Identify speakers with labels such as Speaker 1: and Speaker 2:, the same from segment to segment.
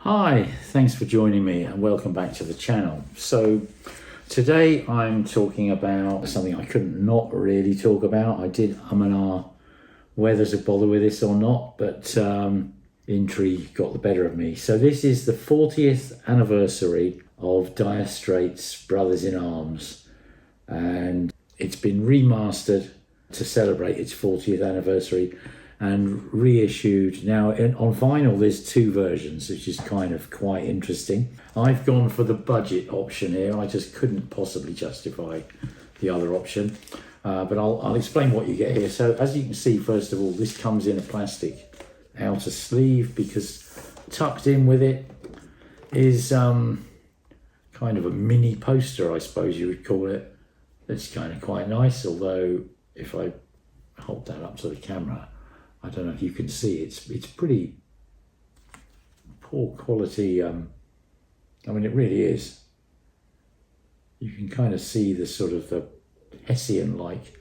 Speaker 1: Hi, thanks for joining me and welcome back to the channel. So today I'm talking about something I couldn't not really talk about. I did and ah whether to bother with this or not, but intrigue got the better of me. So this is the 40th anniversary of Dire Straits' Brothers in Arms, and it's been remastered to celebrate its 40th anniversary and reissued. Now on vinyl there's two versions, which is kind of quite interesting. I've gone for the budget option here. I just couldn't possibly justify the other option, but I'll explain what you get here. So as you can see, first of all, this comes in a plastic outer sleeve, because tucked in with it is kind of a mini poster, I suppose you would call it. It's kind of quite nice, although if I hold that up to the camera, I don't know if you can see, it's pretty poor quality. I mean, it really is. You can kind of see the sort of the Hessian-like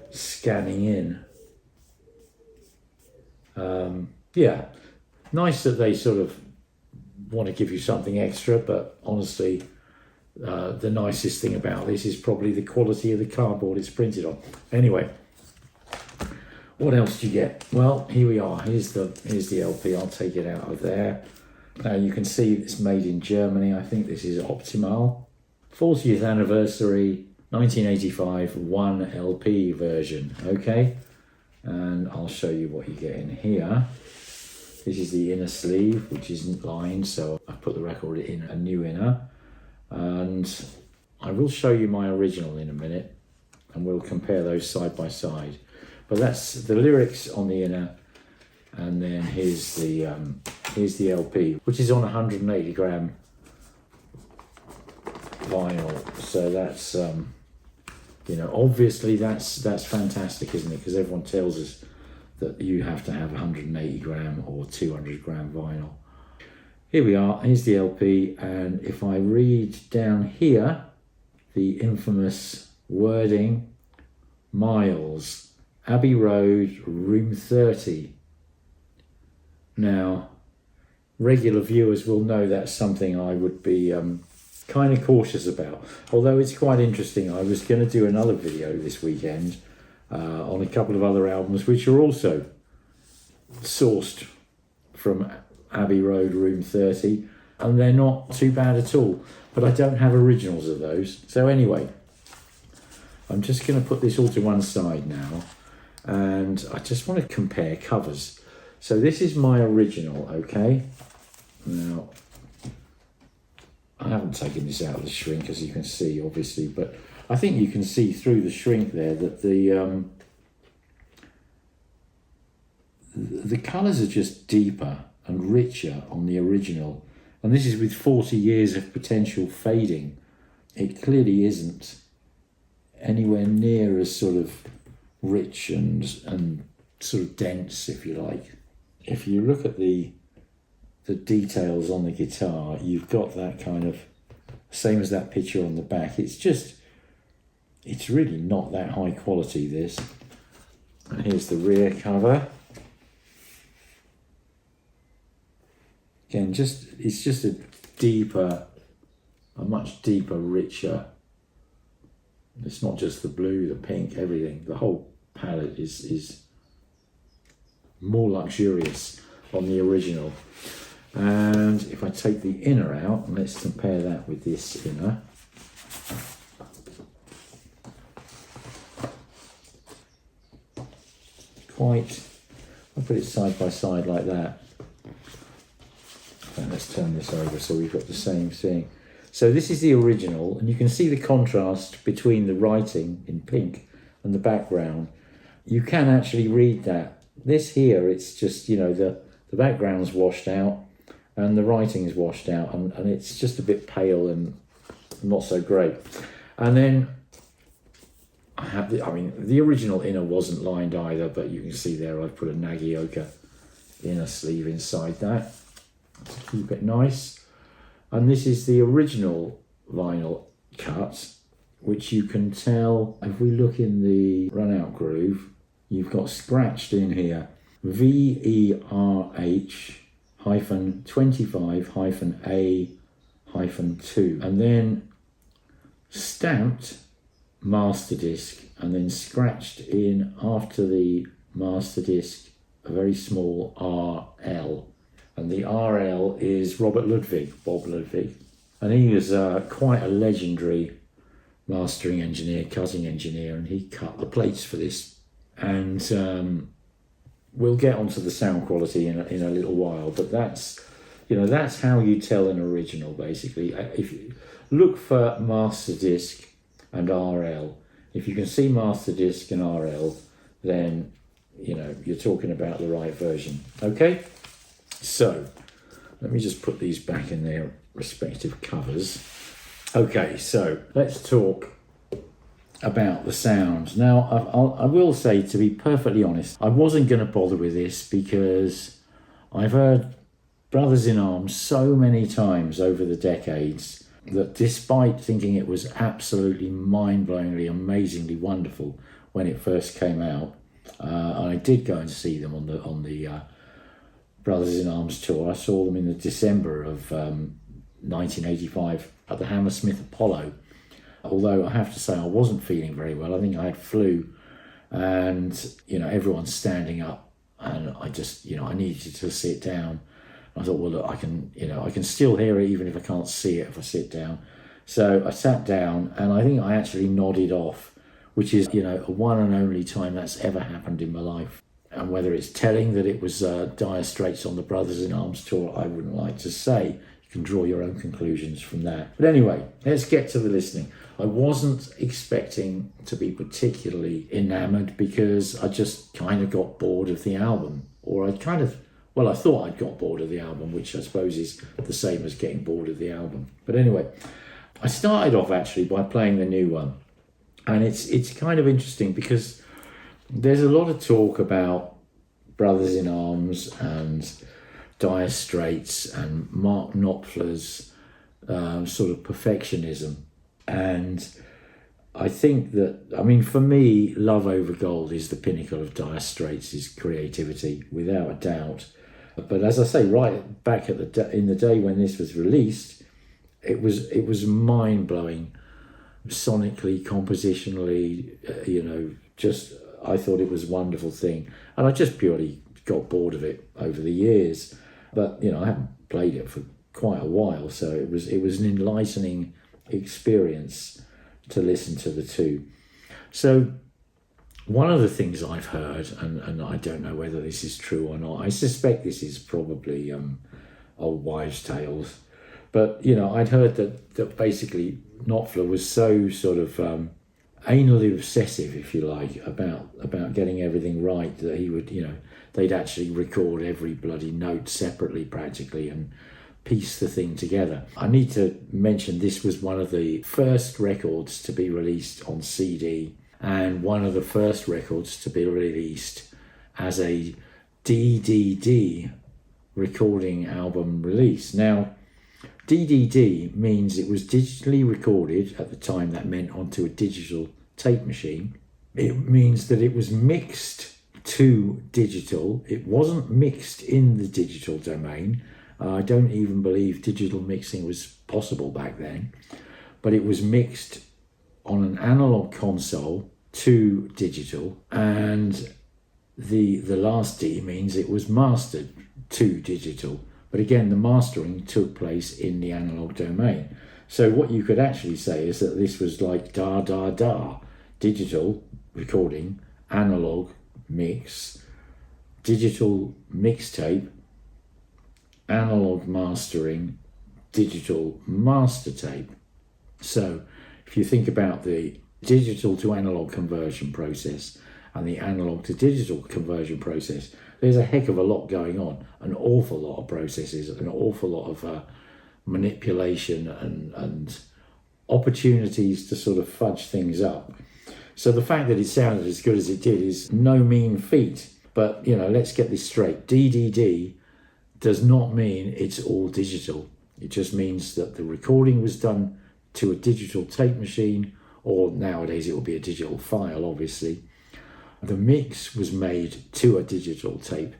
Speaker 1: scanning in. Yeah, nice that they sort of want to give you something extra, but honestly, the nicest thing about this is probably the quality of the cardboard it's printed on. Anyway, what else do you get? Well, here we are. Here's the LP. I'll take it out of there. Now you can see it's made in Germany. I think this is Optimal. 40th anniversary, 1985, 1 LP version. Okay, and I'll show you what you get in here. This is the inner sleeve, which isn't lined, so I put the record in a new inner. And I will show you my original in a minute, and we'll compare those side by side. But that's the lyrics on the inner, and then here's the LP, which is on 180 gram vinyl. So that's obviously that's fantastic, isn't it? Because everyone tells us that you have to have 180 gram or 200 gram vinyl. Here we are. Here's the LP, and if I read down here, the infamous wording, Miles, Abbey Road, room 30. Now, regular viewers will know that's something I would be kind of cautious about, although it's quite interesting. I was going to do another video this weekend on a couple of other albums which are also sourced from Abbey Road, room 30, and they're not too bad at all, but I don't have originals of those. So anyway, I'm just going to put this all to one side now, and I just want to compare covers. So this is my original, okay? Now, I haven't taken this out of the shrink, as you can see, obviously, but I think you can see through the shrink there that the colours are just deeper and richer on the original. And this is with 40 years of potential fading. It clearly isn't anywhere near as sort of rich and sort of dense, if you like. If you look at the details on the guitar, you've got that kind of, same as that picture on the back. It's really not that high quality, this. And here's the rear cover. Again, it's just a much deeper, richer. It's not just the blue, the pink, everything. The whole palette is more luxurious on the original. And if I take the inner out, let's compare that with this inner. I'll put it side by side like that. And let's turn this over so we've got the same thing. So this is the original, and you can see the contrast between the writing in pink and the background. You can actually read that. This here, it's just, the background's washed out and the writing's washed out, and it's just a bit pale and not so great. And then I have the original inner wasn't lined either, but you can see there I've put a Nagioka inner sleeve inside that to keep it nice. And this is the original vinyl cut, which you can tell if we look in the run out groove, you've got scratched in here VERH 25-A-2, and then stamped master disc, and then scratched in after the master disc a very small RL, and the RL is Bob Ludwig, and he was quite a legendary mastering engineer, cutting engineer, and he cut the plates for this. And we'll get onto the sound quality in a little while, but that's how you tell an original, basically. If you look for master disc and RL, if you can see master disc and RL, then you're talking about the right version. Okay, so let me just put these back in their respective covers. Okay, so let's talk about the sound. Now, I will say, to be perfectly honest, I wasn't going to bother with this because I've heard Brothers in Arms so many times over the decades that despite thinking it was absolutely mind-blowingly, amazingly wonderful when it first came out, I did go and see them on the Brothers in Arms tour. I saw them in the December of 1985 at the Hammersmith Apollo. Although I have to say I wasn't feeling very well. I think I had flu, and everyone's standing up, and I just I needed to sit down. I thought, well, look, I can still hear it even if I can't see it if I sit down. So I sat down, and I think I actually nodded off, which is a one and only time that's ever happened in my life. And whether it's telling that it was Dire Straits on the Brothers in Arms tour, I wouldn't like to say. You can draw your own conclusions from that. But anyway, let's get to the listening. I wasn't expecting to be particularly enamoured because I just kind of got bored of the album. Or I thought I'd got bored of the album, which I suppose is the same as getting bored of the album. But anyway, I started off actually by playing the new one. And it's kind of interesting because there's a lot of talk about Brothers in Arms and Dire Straits and Mark Knopfler's sort of perfectionism. And I think that, for me, Love Over Gold is the pinnacle of Dire Straits' creativity, without a doubt. But as I say, right back in the day when this was released, it was mind-blowing, sonically, compositionally, I thought it was a wonderful thing. And I just purely got bored of it over the years. But, I haven't played it for quite a while, so it was an enlightening experience to listen to the two. So one of the things I've heard, and I don't know whether this is true or not, I suspect this is probably old wives' tales, but I'd heard that basically Knopfler was so sort of anally obsessive, if you like, about getting everything right, that he would they'd actually record every bloody note separately practically and piece the thing together. I need to mention this was one of the first records to be released on CD and one of the first records to be released as a DDD recording album release. Now, DDD means it was digitally recorded. At the time, that meant onto a digital tape machine. It means that it was mixed to digital. It wasn't mixed in the digital domain. I don't even believe digital mixing was possible back then, but it was mixed on an analog console to digital, and the last D means it was mastered to digital. But again, the mastering took place in the analog domain. So what you could actually say is that this was like da, digital recording, analog mix, digital mixtape, analog mastering, digital master tape. So if you think about the digital to analog conversion process and the analog to digital conversion process, there's a heck of a lot going on, an awful lot of processes, an awful lot of manipulation and opportunities to sort of fudge things up. So the fact that it sounded as good as it did is no mean feat. But, let's get this straight. DDD does not mean it's all digital. It just means that the recording was done to a digital tape machine, or nowadays it will be a digital file, obviously. The mix was made to a digital tape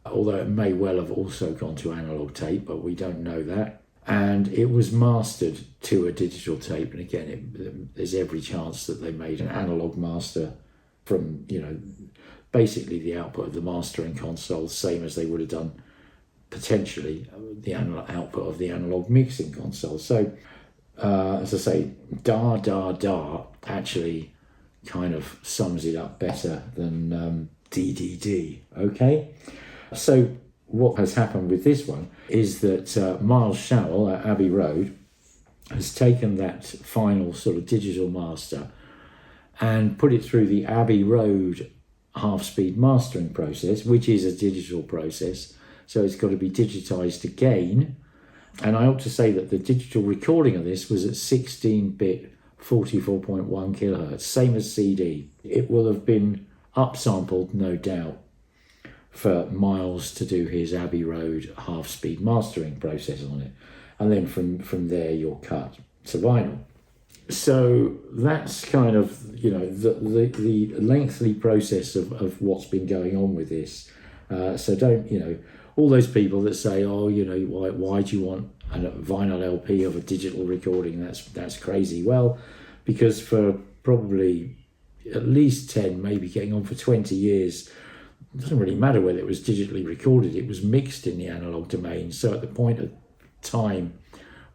Speaker 1: although it may well have also gone to analog tape, but we don't know that. And it was mastered to a digital tape. And again, there's every chance that they made an analog master from, basically the output of the mastering console, same as they would have done potentially the output of the analog mixing console. So, as I say, da da da actually kind of sums it up better than DDD. Okay, so what has happened with this one is that Miles Showell at Abbey Road has taken that final sort of digital master and put it through the Abbey Road half-speed mastering process, which is a digital process, so it's got to be digitized again. And I ought to say that the digital recording of this was at 16-bit 44.1 kilohertz, same as CD. It will have been upsampled, no doubt, for Miles to do his Abbey Road half-speed mastering process on it. And then from there, you're cut to vinyl. So that's kind of, the lengthy process of what's been going on with this. So don't, all those people that say, why do you want a vinyl LP of a digital recording? That's crazy. Well, because for probably at least 10, maybe getting on for 20 years, it doesn't really matter whether it was digitally recorded, it was mixed in the analog domain. So at the point of time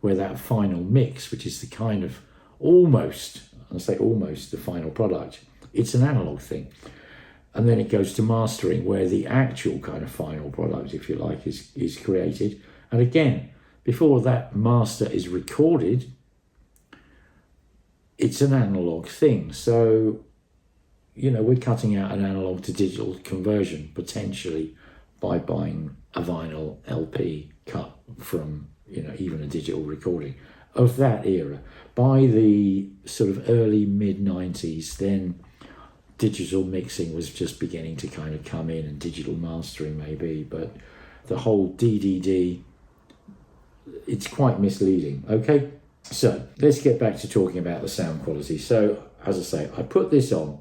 Speaker 1: where that final mix, which is the kind of almost the final product, it's an analog thing. And then it goes to mastering, where the actual kind of final product, if you like, is created. And again, before that master is recorded, it's an analog thing. So, we're cutting out an analog to digital conversion, potentially, by buying a vinyl LP cut from, even a digital recording of that era. By the sort of early mid-90s, then digital mixing was just beginning to kind of come in, and digital mastering maybe, but the whole DDD, it's quite misleading. Okay, so let's get back to talking about the sound quality. So, as I say, I put this on,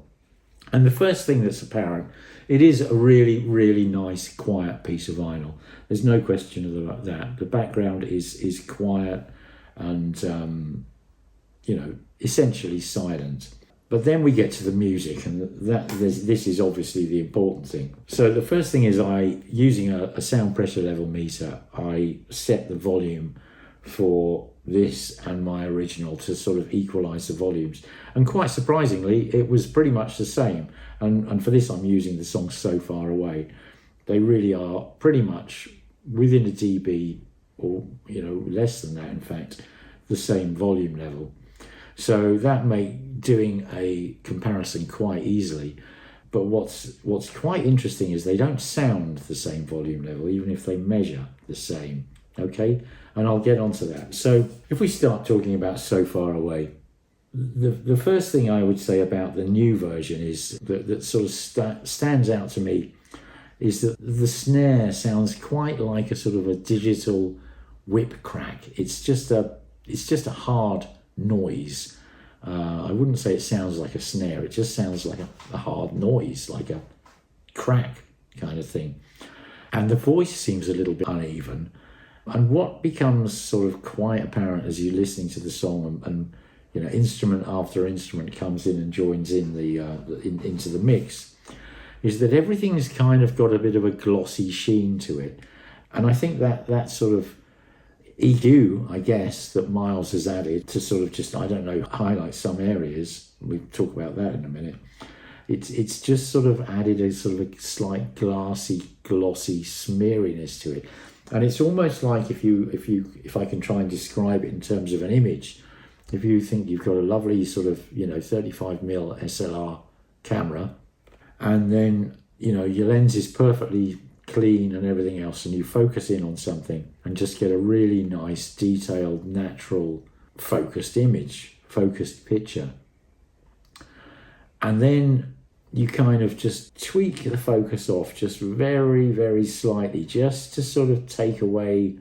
Speaker 1: and the first thing that's apparent, it is a really, really nice, quiet piece of vinyl. There's no question about that. The background is quiet and, essentially silent. But then we get to the music, and this is obviously the important thing. So the first thing is using a sound pressure level meter, I set the volume for this and my original to sort of equalize the volumes. And quite surprisingly, it was pretty much the same. And for this, I'm using the song So Far Away. They really are pretty much within a dB, or, less than that, in fact, the same volume level. So that made doing a comparison quite easily. But what's quite interesting is they don't sound the same volume level, even if they measure the same. Okay, and I'll get onto that. So if we start talking about So Far Away, the first thing I would say about the new version is that sort of stands out to me is that the snare sounds quite like a sort of a digital whip crack. It's just a hard noise. I wouldn't say it sounds like a snare. It just sounds like a hard noise, like a crack kind of thing. And the voice seems a little bit uneven. And what becomes sort of quite apparent as you're listening to the song, and instrument after instrument comes in and joins in into the mix, is that everything's kind of got a bit of a glossy sheen to it. And I think that sort of EQ, I guess, that Miles has added to sort of just, highlight some areas. We'll talk about that in a minute. It's just sort of added a sort of a slight glossy smeariness to it. And it's almost like if I can try and describe it in terms of an image, if you think you've got a lovely sort of, 35mm SLR camera, and then, your lens is perfectly clean and everything else, and you focus in on something and just get a really nice, detailed, natural, focused image, focused picture. And then you kind of just tweak the focus off just very, very slightly, just to sort of take away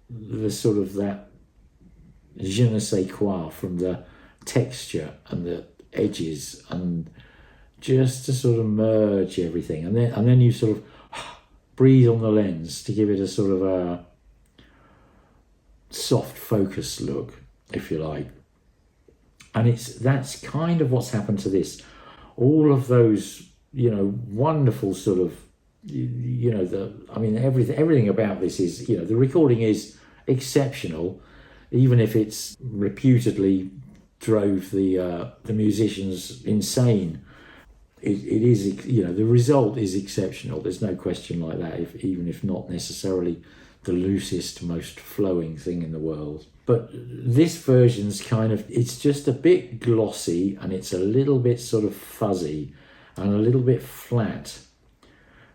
Speaker 1: the sort of that je ne sais quoi from the texture and the edges, and just to sort of merge everything. And then you sort of breathe on the lens to give it a sort of a soft focus look, if you like. And that's kind of what's happened to this. All of those, wonderful sort of, everything about this is, the recording is exceptional, even if it's reputedly drove the musicians insane. It is, the result is exceptional. There's no question like that, even if not necessarily the loosest, most flowing thing in the world. But this version's it's just a bit glossy, and it's a little bit sort of fuzzy and a little bit flat.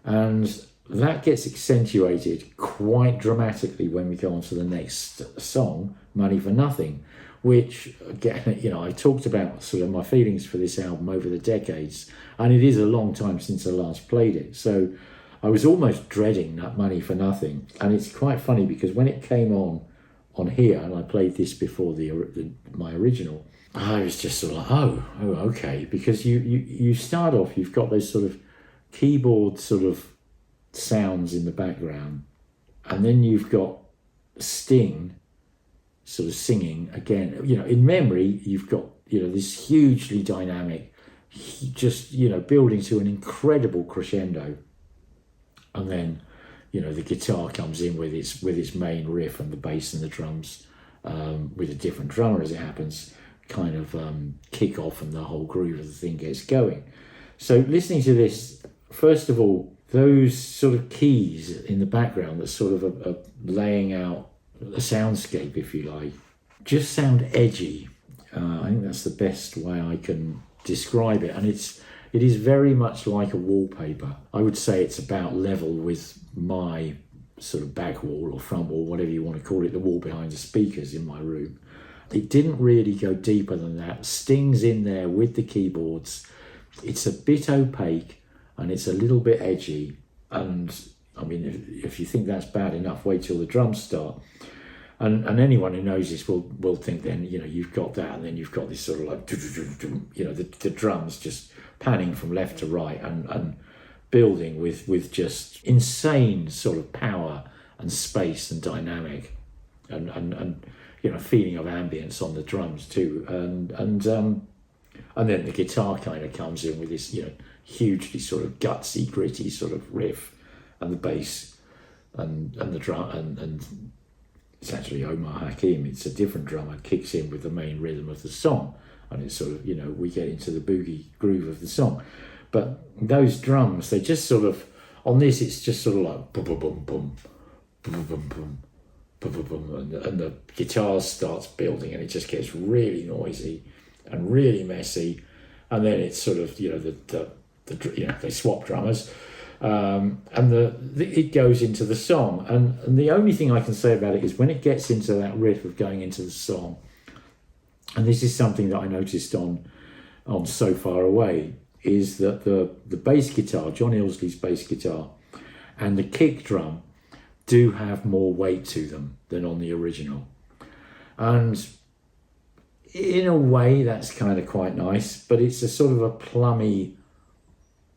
Speaker 1: And that gets accentuated quite dramatically when we go on to the next song, Money for Nothing, which, again, I talked about sort of my feelings for this album over the decades, and it is a long time since I last played it. So I was almost dreading that Money for Nothing. And it's quite funny because when it came on here, and I played this before my original, I was just sort of like, oh, okay. Because you start off, you've got those sort of keyboard sort of sounds in the background, and then you've got Sting sort of singing again. In memory, you've got, this hugely dynamic, just, building to an incredible crescendo. And then, the guitar comes in with its main riff, and the bass and the drums, with a different drummer as it happens, kind of kick off, and the whole groove of the thing gets going. So listening to this, first of all, those sort of keys in the background that sort of are laying out a soundscape, if you like, just sound edgy. I think that's the best way I can describe it. And it is very much like a wallpaper. I would say it's about level with my sort of back wall or front wall, whatever you want to call it, the wall behind the speakers in my room. It didn't really go deeper than that. Sting's in there with the keyboards. It's a bit opaque, and it's a little bit edgy. And I mean, if you think that's bad enough, wait till the drums start. And anyone who knows this will think then, you've got that, and then you've got this sort of like, the drums just panning from left to right and building with just insane sort of power and space and dynamic and feeling of ambience on the drums too. And then the guitar kind of comes in with this, hugely sort of gutsy, gritty sort of riff, and the bass and the drum and it's actually Omar Hakim. It's a different drummer, kicks in with the main rhythm of the song, and it's sort of, we get into the boogie groove of the song. But those drums, they just sort of, on this, it's just sort of like boom, boom, boom, boom, boom, boom, boom, boom, boom, and the guitar starts building, and it just gets really noisy and really messy, and then it's sort of, they swap drummers. And it goes into the song, and the only thing I can say about it is when it gets into that riff of going into the song, and this is something that I noticed on So Far Away, is that the bass guitar, John Illsley's bass guitar, and the kick drum do have more weight to them than on the original, and in a way that's kind of quite nice, but it's a sort of a plummy,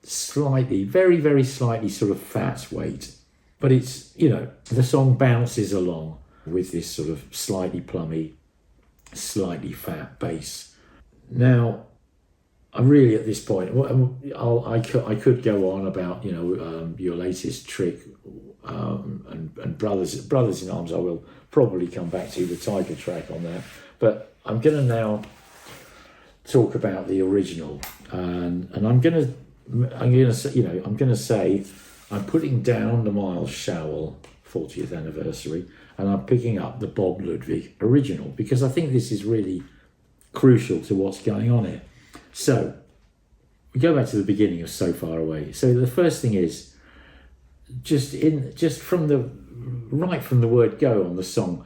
Speaker 1: slightly, very, very slightly sort of fat weight. But it's, the song bounces along with this sort of slightly plummy, slightly fat bass. Now, I'm really at this point, I could go on about, your latest trick and Brothers in Arms. I will probably come back to the title track on that. But I'm going to now talk about the original, and I'm going to say I'm putting down the Miles Showell 40th anniversary, and I'm picking up the Bob Ludwig original, because I think this is really crucial to what's going on here. So we go back to the beginning of So Far Away. So the first thing is from the word go on the song,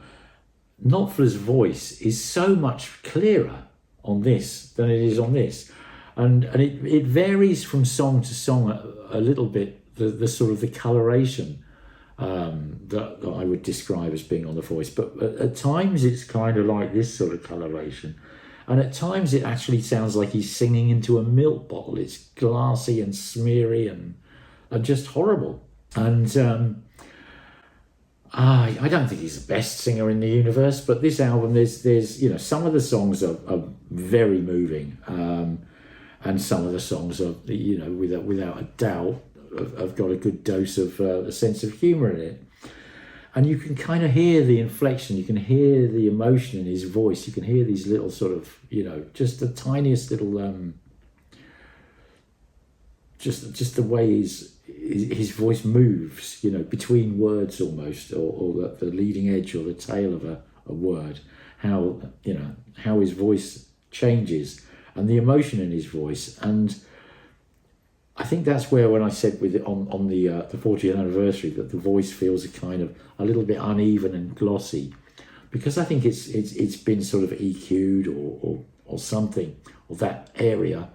Speaker 1: Knopfler's voice is so much clearer on this than it is on this. And it varies from song to song a little bit, the sort of the coloration that I would describe as being on the voice. But at times it's kind of like this sort of coloration. And at times it actually sounds like he's singing into a milk bottle. It's glassy and smeary and just horrible. And I don't think he's the best singer in the universe, but this album, there's some of the songs are very moving, and some of the songs are without a doubt have got a good dose of a sense of humour in it. And you can kind of hear the inflection, you can hear the emotion in his voice, you can hear these little sort of, just the tiniest little, just the way his voice moves, between words almost, or the leading edge or the tail of a word, how his voice changes and the emotion in his voice. And I think that's where, when I said on the 40th anniversary that the voice feels a little bit uneven and glossy, because I think it's been sort of EQ'd or something, or that area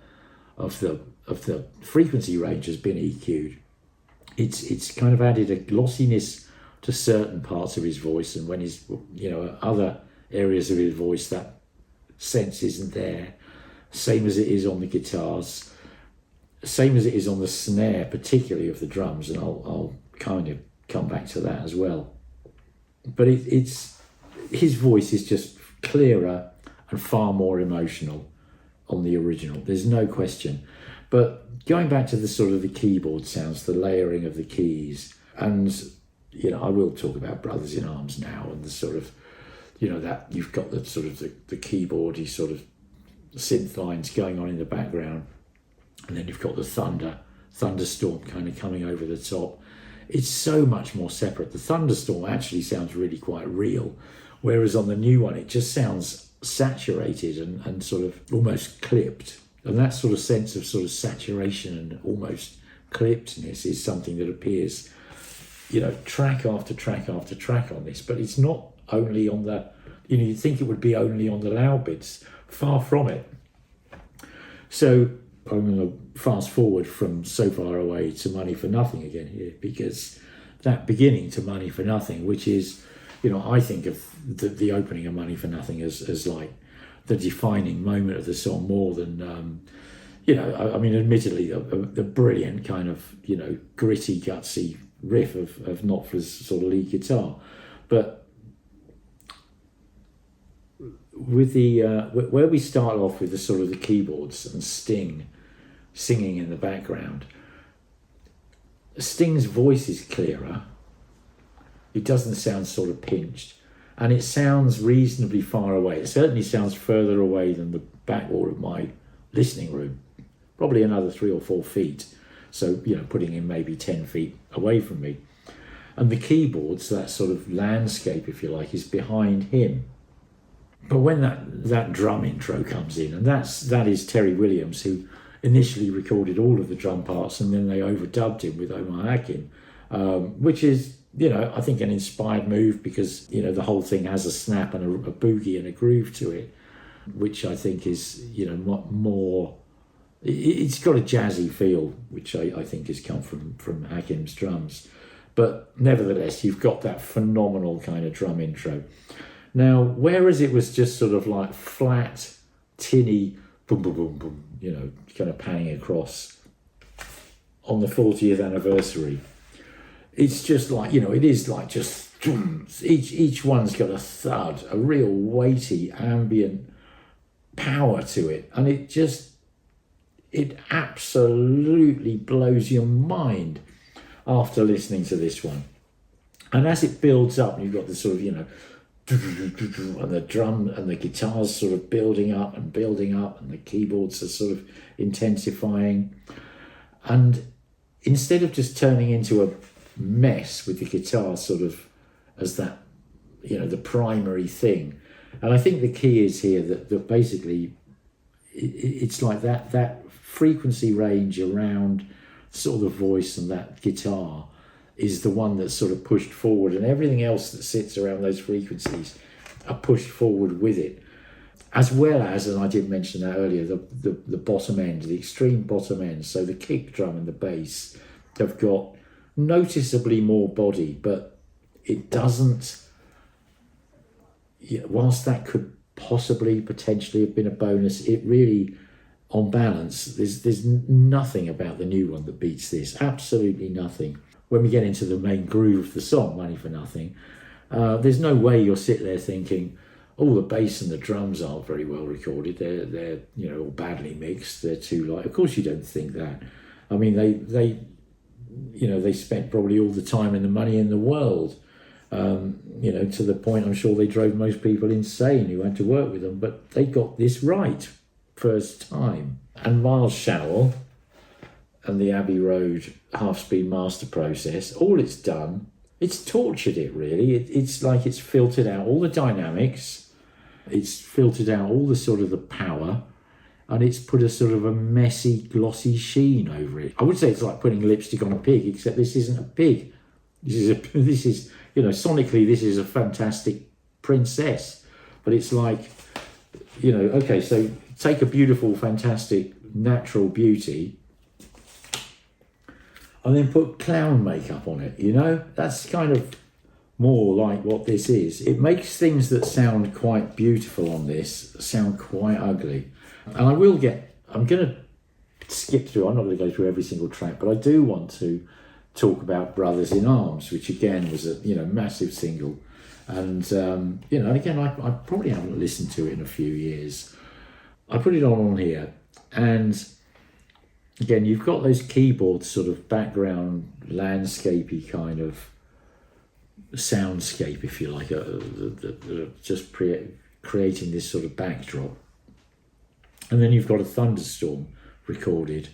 Speaker 1: of the frequency range has been EQ'd. It's kind of added a glossiness to certain parts of his voice, and when he's other areas of his voice, that sense isn't there. Same as it is on the guitars. Same as it is on the snare, particularly of the drums, and I'll kind of come back to that as well. But it's his voice is just clearer and far more emotional on the original. There's no question. But going back to the sort of the keyboard sounds, the layering of the keys, and I will talk about Brothers in Arms now, and the sort of that you've got the sort of the keyboardy sort of synth lines going on in the background. And then you've got the thunderstorm kind of coming over the top. It's so much more separate. The thunderstorm actually sounds really quite real, whereas on the new one, it just sounds saturated and sort of almost clipped. And that sort of sense of sort of saturation and almost clippedness is something that appears, track after track after track on this. But it's not only on the, you'd think it would be only on the loud bits. Far from it. So I'm going to fast forward from So Far Away to Money for Nothing again here, because that beginning to Money for Nothing, which is, I think of the opening of Money for Nothing as like the defining moment of the song more than, admittedly, the brilliant kind of, gritty, gutsy riff of Knopfler's sort of lead guitar. But with the where we start off with the sort of the keyboards and Sting singing in the background, Sting's voice is clearer. It doesn't sound sort of pinched, and it sounds reasonably far away. It certainly sounds further away than the back wall of my listening room, probably another 3 or 4 feet. So putting him maybe 10 feet away from me, and the keyboards, that sort of landscape, if you like, is behind him. But when that drum intro comes in, and that is Terry Williams, who initially recorded all of the drum parts, and then they overdubbed him with Omar Hakim, which is, I think an inspired move, because, the whole thing has a snap and a boogie and a groove to it, which I think is, more, it's got a jazzy feel, which I think has come from Hakim's drums. But nevertheless, you've got that phenomenal kind of drum intro. Now, whereas it was just sort of like flat, tinny, boom, boom, boom, boom, kind of panning across on the 40th anniversary, it's just like, it is like just, each one's got a thud, a real weighty, ambient power to it. And it absolutely blows your mind after listening to this one. And as it builds up, you've got the sort of, and the drum and the guitars sort of building up, and the keyboards are sort of intensifying. And instead of just turning into a mess with the guitar sort of as that, the primary thing. And I think the key is here that basically it's like that frequency range around sort of the voice and that guitar is the one that's sort of pushed forward, and everything else that sits around those frequencies are pushed forward with it. As well as, and I did mention that earlier, the bottom end, the extreme bottom end. So the kick drum and the bass have got noticeably more body, but it doesn't, whilst that could potentially have been a bonus, it really, on balance, there's nothing about the new one that beats this, absolutely nothing. when we get into the main groove of the song, Money for Nothing, there's no way you'll sit there thinking, oh, the bass and the drums aren't very well recorded. They're all badly mixed. They're too light. Of course, you don't think that. I mean, they spent probably all the time and the money in the world, to the point I'm sure they drove most people insane who had to work with them. But they got this right first time. And Miles Showell and the Abbey Road half-speed master process, all it's done, it's tortured it really. It's like it's filtered out all the dynamics. It's filtered out all the sort of the power, and it's put a sort of a messy, glossy sheen over it. I would say it's like putting lipstick on a pig, except this isn't a pig. This is sonically this is a fantastic princess, but it's like, okay, so take a beautiful, fantastic, natural beauty, and then put clown makeup on it. That's kind of more like what this is. It makes things that sound quite beautiful on this sound quite ugly. And I'm going to skip through, I'm not going to go through every single track, but I do want to talk about Brothers in Arms, which again was a massive single. And, again, I probably haven't listened to it in a few years. I put it on here, and again, you've got those keyboards, sort of background landscapey kind of soundscape, if you like, just creating this sort of backdrop. And then you've got a thunderstorm recorded,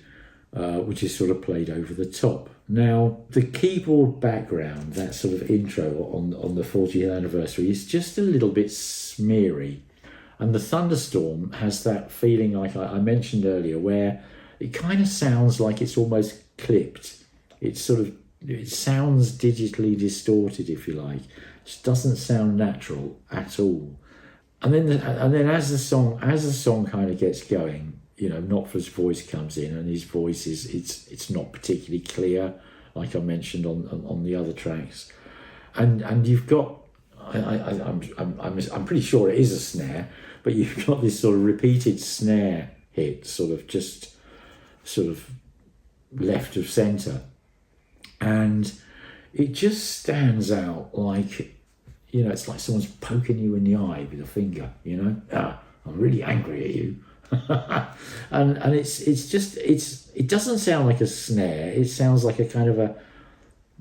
Speaker 1: which is sort of played over the top. Now, the keyboard background, that sort of intro on the 40th anniversary, is just a little bit smeary. And the thunderstorm has that feeling, like I mentioned earlier, where it kind of sounds like it's almost clipped. It sounds digitally distorted, if you like. It just doesn't sound natural at all. And then as the song kind of gets going, Knopfler's voice comes in, and his voice it's not particularly clear, like I mentioned on the other tracks, and you've got I'm pretty sure it is a snare, but you've got this sort of repeated snare hit, sort of left of centre, and it just stands out like, it's like someone's poking you in the eye with a finger, I'm really angry at you. and it doesn't sound like a snare. It sounds like a kind of a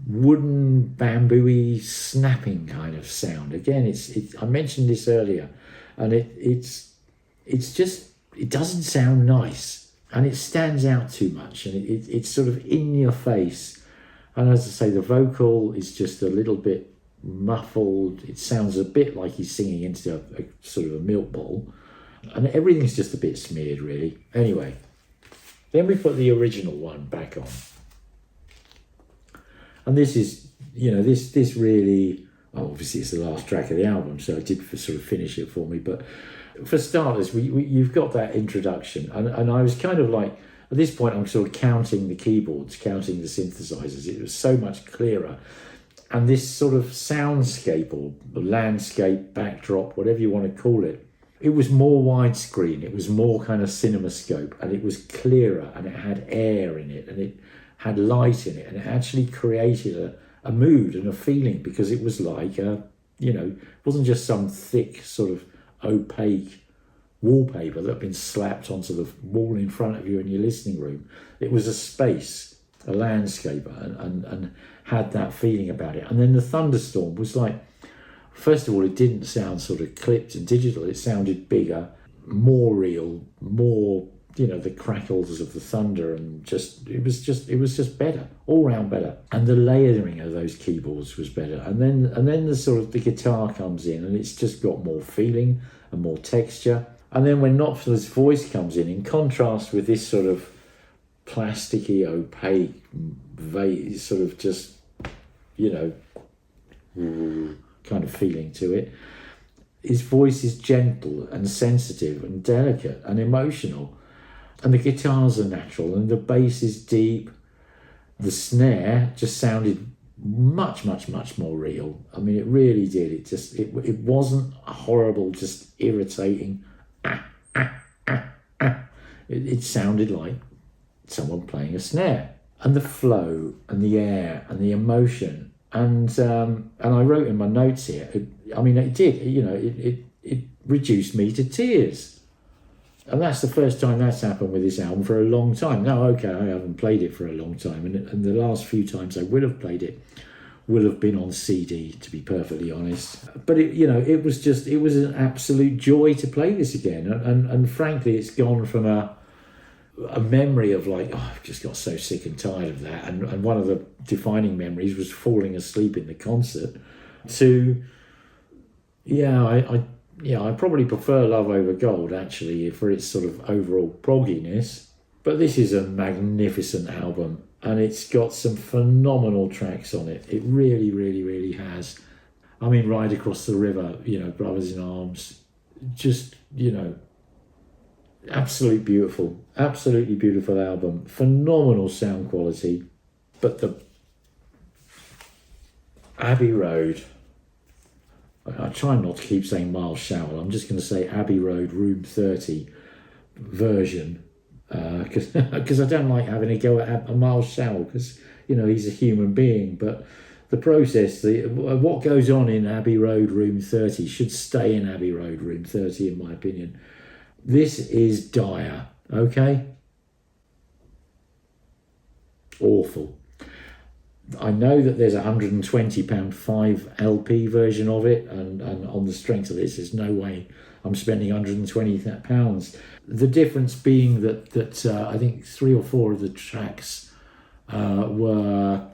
Speaker 1: wooden, bamboo-y, snapping kind of sound. Again, I mentioned this earlier, and it doesn't sound nice, and it stands out too much, and it's sort of in your face. And as I say, the vocal is just a little bit muffled. It sounds a bit like he's singing into a sort of a milk bowl, and everything's just a bit smeared, really. Anyway, then we put the original one back on, and this is, this really, obviously it's the last track of the album, so it did sort of finish it for me. But for starters, you've got that introduction, and I was kind of like, at this point I'm sort of counting the keyboards, counting the synthesizers. It was so much clearer. And this sort of soundscape or landscape, backdrop, whatever you want to call it, it was more widescreen, it was more kind of cinemascope, and it was clearer, and it had air in it, and it had light in it, and it actually created a mood and a feeling, because it was like, it wasn't just some thick sort of opaque wallpaper that had been slapped onto the wall in front of you in your listening room. It was a space, a landscape, and had that feeling about it. And then the thunderstorm was like, first of all, it didn't sound sort of clipped and digital. It sounded bigger, more real, more, the crackles of the thunder, and it was just better, all round better. And the layering of those keyboards was better. And then the sort of the guitar comes in, and it's just got more feeling and more texture. And then when Knopfler's voice comes in contrast with this sort of plasticky, opaque, sort of just, kind of feeling to it. His voice is gentle and sensitive and delicate and emotional, and the guitars are natural, and the bass is deep. The snare just sounded much, much, much more real. I mean, it really did. It wasn't a horrible, just irritating It sounded like someone playing a snare. and the flow and the air and the emotion. And I wrote in my notes here, it did, it reduced me to tears. And that's the first time that's happened with this album for a long time. Now, okay, I haven't played it for a long time, and the last few times I would have played it will have been on CD, to be perfectly honest. But it was an absolute joy to play this again. And frankly, it's gone from a memory of like, oh, I've just got so sick and tired of that. And one of the defining memories was falling asleep in the concert to, I probably prefer Love Over Gold, actually, for its sort of overall progginess. But this is a magnificent album, and it's got some phenomenal tracks on it. It really, really, really has. I mean, Ride Across the River, Brothers in Arms, just, absolutely beautiful album. Phenomenal sound quality. But the Abbey Road, I try not to keep saying Miles Showell. I'm just going to say Abbey Road Room 30 version, because I don't like having a go at Miles Showell, because he's a human being. But the process, what goes on in Abbey Road Room 30 should stay in Abbey Road Room 30, in my opinion. This is dire, okay? Awful. I know that there's a £120 5 LP version of it, and on the strength of this, there's no way I'm spending £120. The difference being that I think 3 or 4 of the tracks were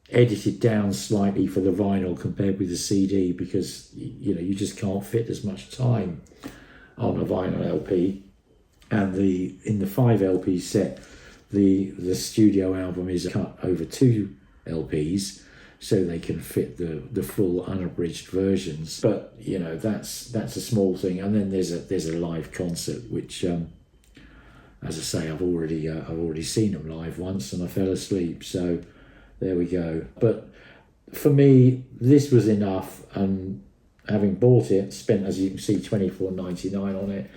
Speaker 1: edited down slightly for the vinyl compared with the CD, because you just can't fit as much time on a vinyl LP. And in the 5 LP set, the studio album is cut over 2 LPs, so they can fit the full unabridged versions. But that's a small thing. And then there's a live concert, which as I say, I've already seen them live once, and I fell asleep. So there we go. But for me, this was enough. And having bought it, spent, as you can see, $24.99 on it.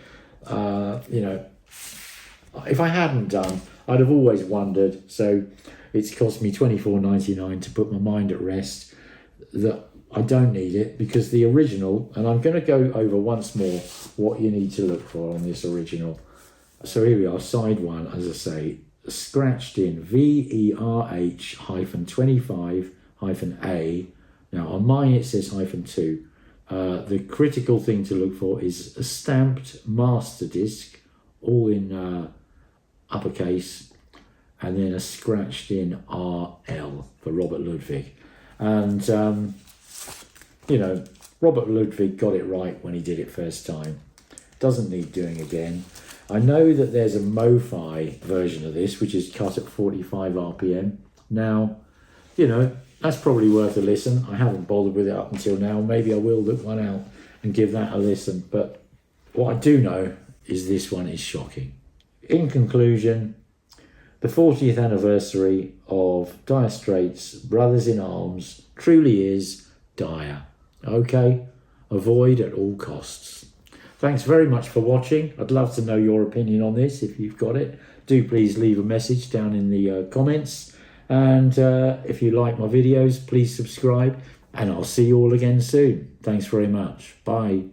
Speaker 1: If I hadn't done, I'd have always wondered. So it's cost me $24.99 to put my mind at rest that I don't need it, because the original, and I'm going to go over once more what you need to look for on this original. So here we are, side 1, as I say, scratched in VERH-25-A. Now on mine it says -2. The critical thing to look for is a stamped master disc, all in uppercase, and then a scratched in RL for Robert Ludwig. And, Robert Ludwig got it right when he did it first time. Doesn't need doing again. I know that there's a MoFi version of this, which is cut at 45 RPM. Now, that's probably worth a listen. I haven't bothered with it up until now. Maybe I will look one out and give that a listen. But what I do know is this one is shocking. In conclusion, the 40th anniversary of Dire Straits' Brothers in Arms truly is dire. Okay? Avoid at all costs. Thanks very much for watching. I'd love to know your opinion on this, if you've got it. Do please leave a message down in the comments. And if you like my videos, please subscribe. And I'll see you all again soon. Thanks very much. Bye.